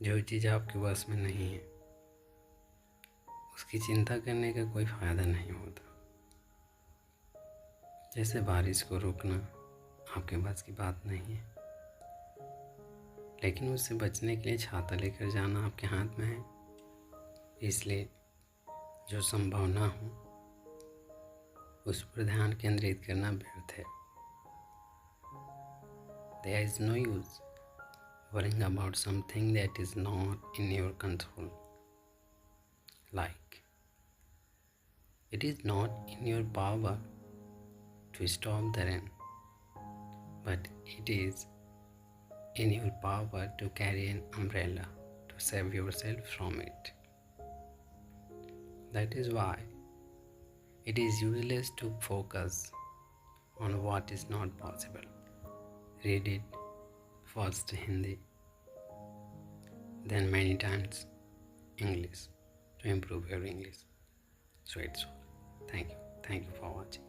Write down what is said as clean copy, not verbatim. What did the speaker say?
जो चीज़ आपके बस में नहीं है उसकी चिंता करने का कोई फ़ायदा नहीं होता। जैसे बारिश को रोकना आपके बस की बात नहीं है, लेकिन उससे बचने के लिए छाता लेकर जाना आपके हाथ में है। इसलिए जो संभव ना हो उस पर ध्यान केंद्रित करना व्यर्थ है। There is no use worrying about something that is not in your control. Like, it is not in your power to stop the rain, but it is in your power to carry an umbrella to save yourself from it. That is why it is useless to focus on what is not possible. Read it first Hindi, then many times English to improve your English. So it's all. Thank you. Thank you for watching.